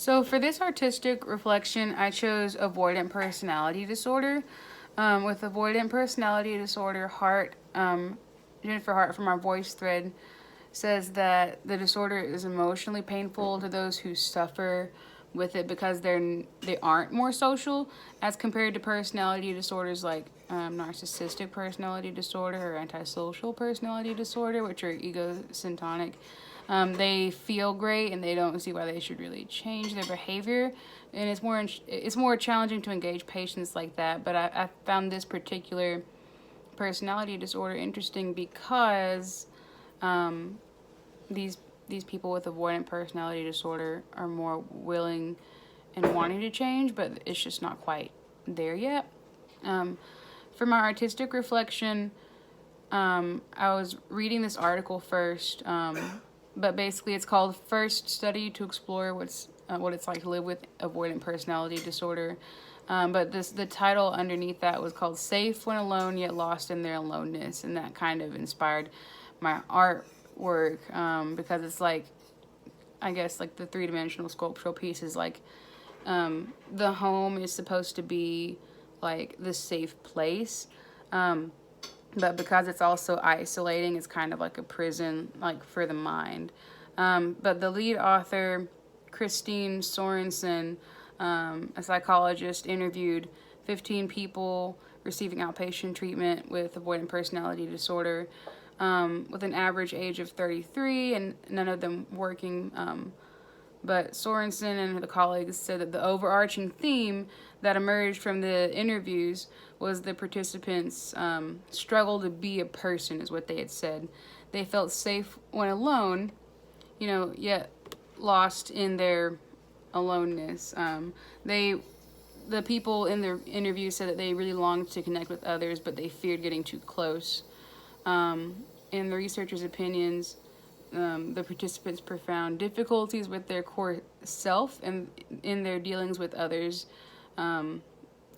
So for this artistic reflection, I chose avoidant personality disorder. With avoidant personality disorder, Jennifer Hart from our voice thread says that the disorder is emotionally painful to those who suffer with it because they aren't more social as compared to personality disorders like narcissistic personality disorder or antisocial personality disorder, which are egocentric. They feel great and they don't see why they should really change their behavior, and it's more challenging to engage patients like that. But I found this particular personality disorder interesting because these these people with avoidant personality disorder are more willing and wanting to change, but it's just not quite there yet. For my artistic reflection, I was reading this article first, but basically it's called First Study to Explore what it's like to live with avoidant personality disorder. But the title underneath that was called Safe When Alone Yet Lost in Their Aloneness, and that kind of inspired my artwork because it's like, I guess, like the three-dimensional sculptural piece is like the home is supposed to be like the safe place, but because it's also isolating, it's kind of like a prison, like for the mind. But the lead author, Christine Sorensen, a psychologist, interviewed 15 people receiving outpatient treatment with avoidant personality disorder, with an average age of 33, and none of them working. But Sorensen and the colleagues said that the overarching theme that emerged from the interviews was the participants' struggle to be a person, is what they had said. They felt safe when alone, yet lost in their aloneness. The people in the interview said that they really longed to connect with others, but they feared getting too close. In the researchers' opinions, the participants' profound difficulties with their core self and in their dealings with others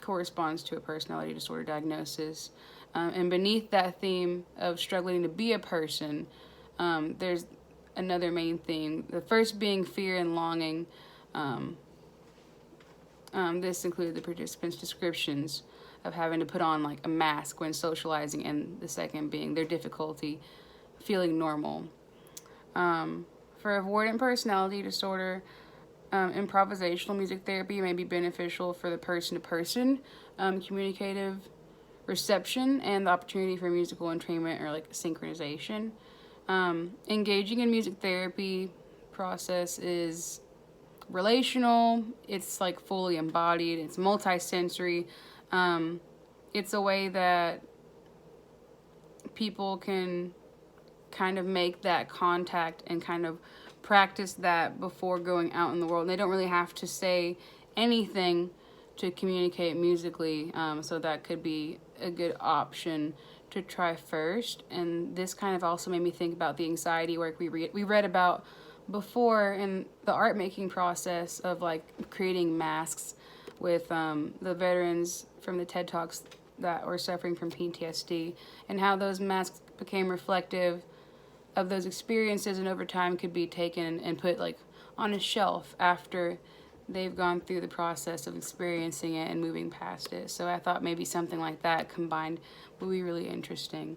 corresponds to a personality disorder diagnosis. And beneath that theme of struggling to be a person, there's another main theme. The first being fear and longing. This included the participants' descriptions of having to put on like a mask when socializing, and the second being their difficulty feeling normal. For avoidant personality disorder, improvisational music therapy may be beneficial for the person-to-person communicative reception and the opportunity for musical entrainment or like synchronization. Engaging in music therapy process is relational. It's like fully embodied. It's multisensory. It's a way that people can kind of make that contact and kind of practice that before going out in the world. And they don't really have to say anything to communicate musically, so that could be a good option to try first. And this kind of also made me think about the anxiety work we read about before in the art making process of like creating masks with the veterans from the TED Talks that were suffering from PTSD, and how those masks became reflective of those experiences, and over time could be taken and put like on a shelf after they've gone through the process of experiencing it and moving past it. So I thought maybe something like that combined would be really interesting.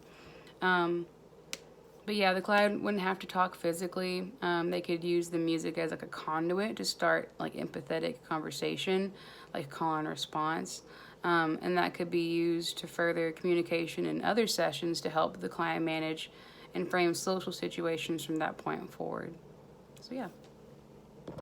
But yeah, the client wouldn't have to talk physically. They could use the music as like a conduit to start like empathetic conversation, like call and response. And that could be used to further communication in other sessions to help the client manage and frame social situations from that point forward. So yeah.